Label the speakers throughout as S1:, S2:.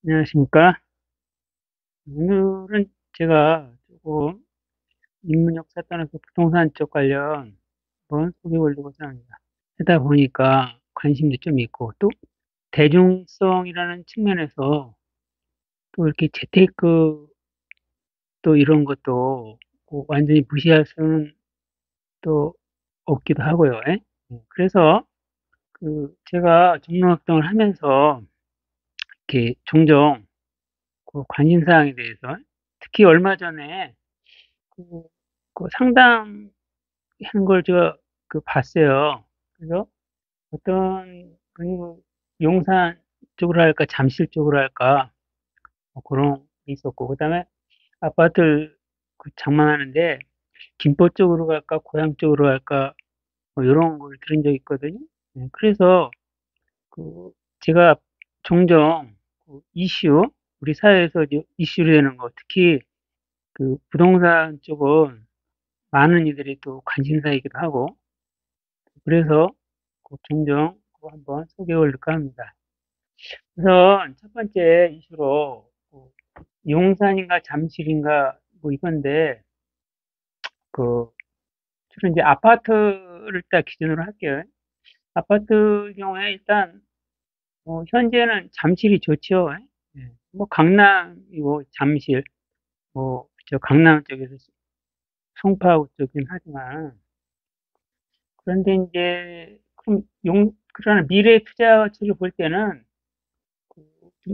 S1: 안녕하십니까. 오늘은 제가 조금 인문 역사 떠나서 부동산 쪽 관련 한번 소개해 보려고 합니다. 하다 보니까 관심도 좀 있고, 또 대중성이라는 측면에서 또 이렇게 재테크 또 이런 것도 꼭 완전히 무시할 수는 또 없기도 하고요. 예? 그래서 제가 종로활동을 하면서 이렇게 종종 그 관심사항에 대해서, 특히 얼마 전에 그, 그 상담하는 걸 제가 봤어요. 그래서 어떤 분이 용산 쪽으로 할까, 잠실 쪽으로 할까, 뭐 그런 게 있었고, 그 다음에 아파트를 장만하는데, 김포 쪽으로 갈까, 고향 쪽으로 갈까, 뭐 이런 걸 들은 적이 있거든요. 그래서 그 제가 종종 이슈, 우리 사회에서 이제 이슈로 되는 거, 특히 부동산 쪽은 많은 이들이 또 관심사이기도 하고, 그래서 종종 한번 소개해 볼까 합니다. 우선 첫 번째 이슈로 용산인가 잠실인가 뭐 이건데, 그 주로 이제 아파트를 딱 기준으로 할게요. 아파트 경우에 일단 현재는 잠실이 좋죠. 예. 뭐 강남이고 잠실, 뭐 저 강남 쪽에서 송파구 쪽이긴 하지만, 그런데 이제 그럼 그러나 미래 투자 가치를 볼 때는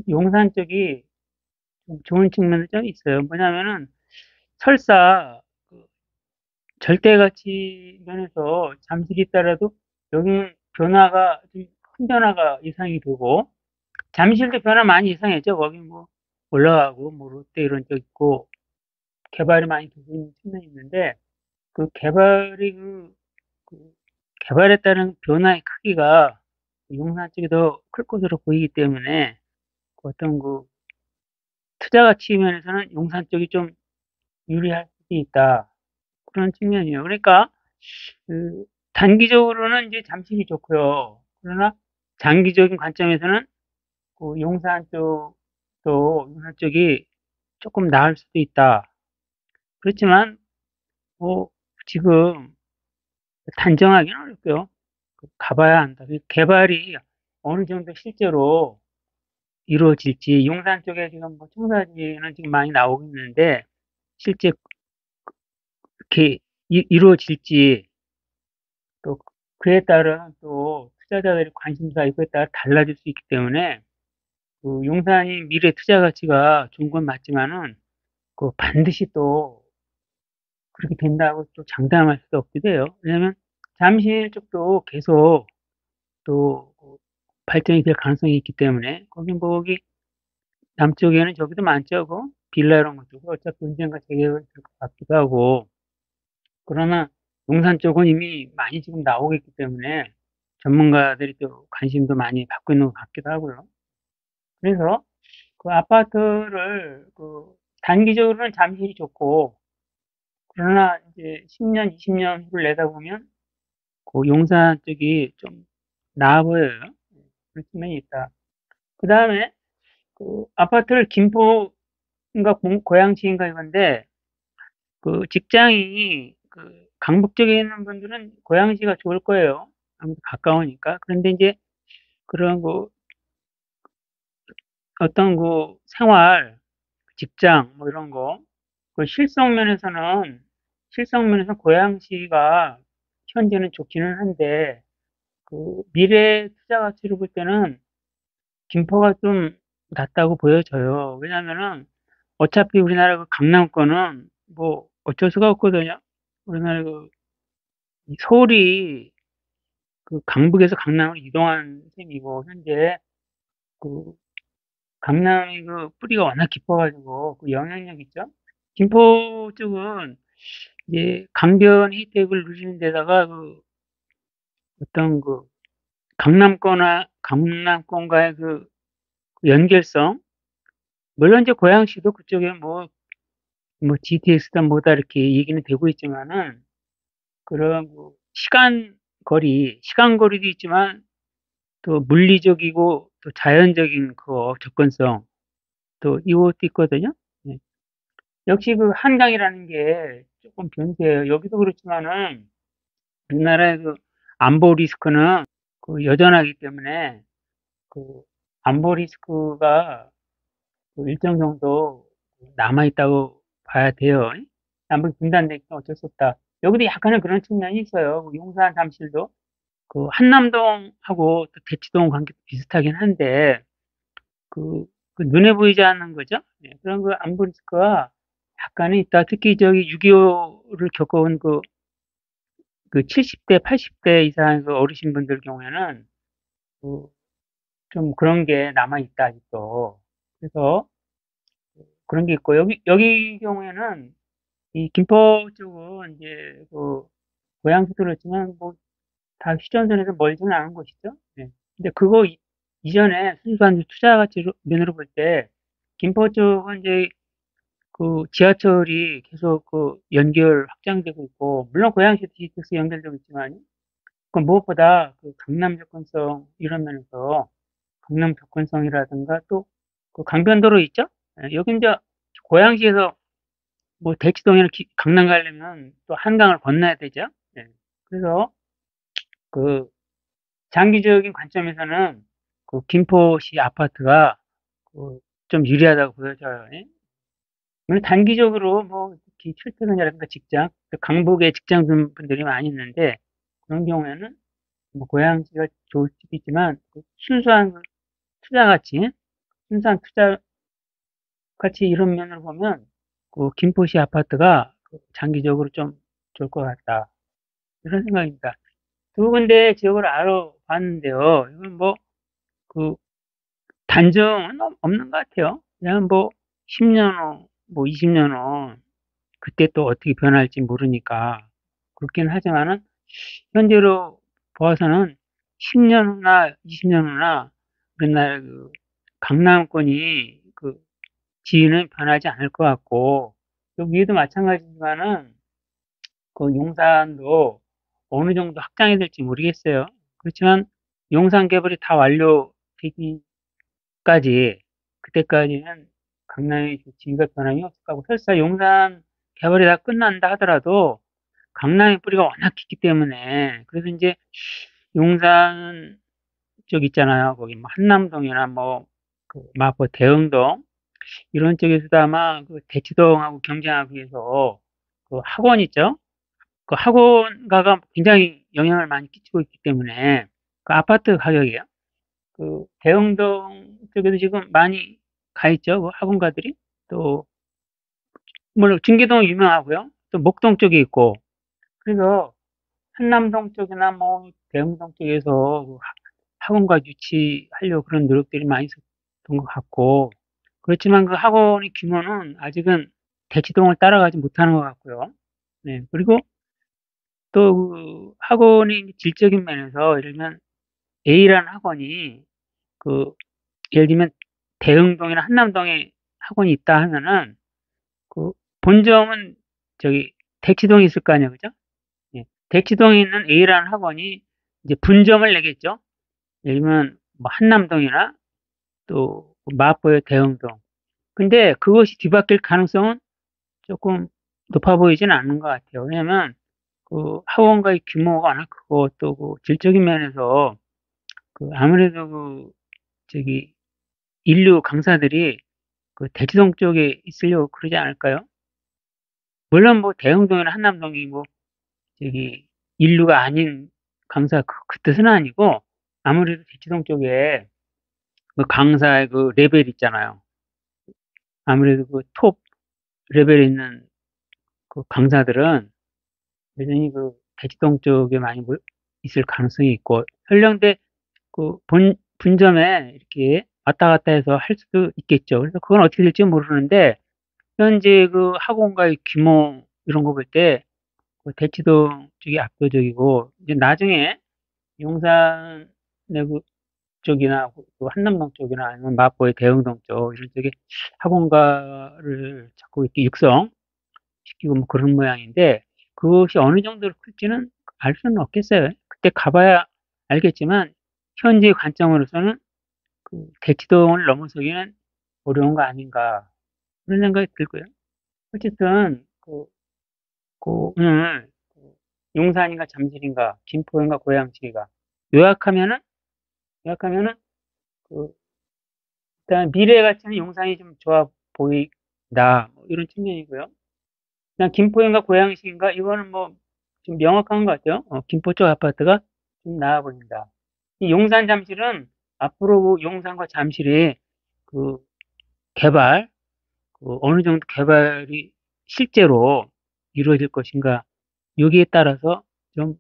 S1: 용산 쪽이 좀 좋은 측면이 좀 있어요. 뭐냐면은 설사 그 절대 가치 면에서 잠식이 있더라도 여기는 변화가 좀 큰 변화가 예상이 되고, 잠실도 변화 많이 예상했죠. 거기 뭐 올라가고 뭐 롯데 이런 쪽 있고 개발이 많이 되고 있는 측면이 있는데, 그 개발이 그 개발에 따른 변화의 크기가 용산 쪽이 더 클 것으로 보이기 때문에, 어떤 투자 가치 면에서는 용산 쪽이 좀 유리할 수도 있다. 그런 측면이에요. 그러니까 그 단기적으로는 이제 잠실이 좋고요. 그러나 장기적인 관점에서는 용산 용산 쪽이 조금 나을 수도 있다. 그렇지만 뭐 지금 단정하기는 어렵고요. 가봐야 한다. 개발이 어느 정도 실제로 이루어질지, 용산 쪽에 지금 뭐 청사지는 지금 많이 나오고 있는데 실제 이렇게 이루어질지, 또 그에 따른 또 투자자들의 관심사 이거에 따라 달라질 수 있기 때문에, 용산이 미래 투자 가치가 좋은 건 맞지만은 반드시 또 그렇게 된다고 또 장담할 수도 없기도 해요. 왜냐하면 잠실 쪽도 계속 또 발전이 될 가능성이 있기 때문에, 거기 남쪽에는 저기도 많죠. 빌라 이런 것도 어차피 언젠가 재개발 될것 같기도 하고. 그러나 용산 쪽은 이미 많이 지금 나오고 있기 때문에 전문가들이 또 관심도 많이 받고 있는 것 같기도 하고요. 그래서 아파트를 단기적으로는 잠실이 좋고, 그러나 이제 10년, 20년 후를 내다보면 용산 쪽이 좀 나아 보여요. 그런 측면이 있다. 그 다음에 아파트를 김포인가 고양시인가 이건데, 직장이 강북 쪽에 있는 분들은 고양시가 좋을 거예요. 아무래도 가까우니까. 그런데 이제 그런 어떤 생활, 직장 뭐 이런 거, 실성면에서 고양시가 현재는 좋기는 한데, 미래 투자 가치를 볼 때는 김포가 좀 낫다고 보여져요. 왜냐면은 어차피 우리나라 강남권은 뭐 어쩔 수가 없거든요. 우리나라 서울이 강북에서 강남으로 이동한 셈이고, 현재 그 강남이 뿌리가 워낙 깊어가지고 영향력 있죠. 김포 쪽은 이제 강변 혜택을 누리는 데다가 어떤 강남권과의 연결성, 물론 이제 고양시도 그쪽에 뭐 GTX다 뭐다 이렇게 얘기는 되고 있지만은, 그런 시간 거리도 있지만 또 물리적이고 또 자연적인 접근성, 또 이것도 있거든요. 예. 역시 그 한강이라는 게 조금 변수예요. 여기도 그렇지만은 우리나라의 그 안보 리스크는 그 여전하기 때문에 그 안보 리스크가 그 일정 정도 남아있다고 봐야 돼요. 남북 분단되기 어쩔 수 없다. 여기도 약간은 그런 측면이 있어요. 그 용산 잠실도 그 한남동하고 또 대치동 관계도 비슷하긴 한데 그, 그 눈에 보이지 않는 거죠. 예, 그런 그 안보 리스크가 약간은 있다. 특히 저기 6.25를 겪어온 그 70대, 80대 이상의 그 어르신분들 경우에는 그 좀 그런 게 남아있다, 아직도. 그래서 그런 게 있고, 여기 경우에는 이 김포 쪽은 이제 그 고향도 그렇지만 뭐 다 휴전선에서 멀지는 않은 곳이죠. 네. 근데 그거 이전에 순수한 투자 가치 면으로 볼 때 김포 쪽은 이제 그 지하철이 계속 그 연결 확장되고 있고, 물론 고양시 GTX 연결되고 있지만, 그 무엇보다 그 강남 접근성 이런 면에서 강남 접근성이라든가 또 그 강변도로 있죠? 예, 여기 이제 고양시에서 뭐 대치동이나 강남 가려면 또 한강을 건너야 되죠. 예. 그래서 그 장기적인 관점에서는 그 김포시 아파트가 그좀 유리하다고 보여져요. 예. 물론 단기적으로 뭐 특히 출퇴근이라든가 직장, 또 강북에 직장 둔 분들이 많이 있는데 그런 경우에는 뭐 고양시가 좋을 수도 있지만 그 순수한 그 투자 가치, 순수한 투자 가치 이런 면을 보면 그 김포시 아파트가 그 장기적으로 좀 좋을 것 같다. 이런 생각입니다. 두 군데 지역을 알아봤는데요. 이건 뭐 그 단정은 없는 것 같아요. 그냥 뭐 10년 후, 뭐 20년 후 그때 또 어떻게 변할지 모르니까 그렇긴 하지만은 현재로 봐서는 10년 후나 20년 후나 우리나라 그 강남권이 그 지위는 변하지 않을 것 같고 여기에도 마찬가지지만은 그 용산도 어느 정도 확장이 될지 모르겠어요. 그렇지만 용산 개발이 다 완료되기까지 그때까지는 강남의 지위가 변함이 없을 거고 설사 용산 개발이 다 끝난다 하더라도 강남의 뿌리가 워낙 깊기 때문에 그래서 이제 용산 쪽 있잖아요. 거기 뭐 한남동이나 뭐그 마포 대흥동 이런 쪽에서도 아마 그 대치동하고 경쟁하기 위해서 그 학원 있죠? 그 학원가가 굉장히 영향을 많이 끼치고 있기 때문에 그 아파트 가격이요. 그 대흥동 쪽에도 지금 많이 가 있죠. 그 학원가들이. 또, 물론 중계동 유명하고요. 또 목동 쪽에 있고. 그래서 한남동 쪽이나 뭐 대흥동 쪽에서 그 학원가 유치하려고 그런 노력들이 많이 있었던 것 같고. 그렇지만 그 학원의 규모는 아직은 대치동을 따라가지 못하는 것 같고요. 네. 그리고 또 그 학원의 질적인 면에서 예를 들면 A라는 학원이 그 예를 들면 대흥동이나 한남동에 학원이 있다 하면은 그 본점은 저기 대치동에 있을 거 아니에요, 그죠? 예. 대치동에 있는 A라는 학원이 이제 분점을 내겠죠. 예를 들면 뭐 한남동이나 또 마포의 대흥동. 근데 그것이 뒤바뀔 가능성은 조금 높아 보이지는 않는 것 같아요. 왜냐면 그 학원가의 규모가 워낙 크고 또 그 질적인 면에서 그 아무래도 그 저기 인류 강사들이 그 대치동 쪽에 있으려고 그러지 않을까요? 물론 뭐 대흥동이나 한남동이 뭐 저기 인류가 아닌 강사 그 뜻은 아니고 아무래도 대치동 쪽에 그 강사의 그 레벨 있잖아요. 아무래도 그 톱 레벨에 있는 그 강사들은 여전히 그 대치동 쪽에 많이 있을 가능성이 있고 현령대 그 분점에 이렇게 왔다 갔다 해서 할 수도 있겠죠. 그래서 그건 어떻게 될지 모르는데 현재 그 학원가의 규모 이런 거 볼 때 그 대치동 쪽이 압도적이고 이제 나중에 용산 내구 쪽이나 그 한남동 쪽이나 아니면 마포의 대흥동 쪽 이런 쪽에 학원가를 자꾸 이렇게 육성시키고 뭐 그런 모양인데 그것이 어느 정도로 클지는 알 수는 없겠어요. 그때 가봐야 알겠지만 현재 관점으로서는 그 대치동을 넘어서기는 어려운 거 아닌가 그런 생각이 들고요. 어쨌든 오늘 용산인가 잠실인가 김포인가 고양시가 요약하면은 요약하면은 그 일단 미래 가치는 용산이 좀 좋아 보인다 뭐 이런 측면이고요. 그냥 김포인가 고양시인가 이거는 뭐 좀 명확한 것 같아요. 김포 쪽 아파트가 좀 나아 보인다. 이 용산 잠실은 앞으로 용산과 잠실이 그 개발 어느 정도 개발이 실제로 이루어질 것인가 여기에 따라서 좀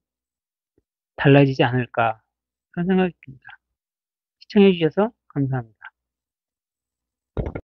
S1: 달라지지 않을까 그런 생각이 듭니다. 시청해 주셔서 감사합니다.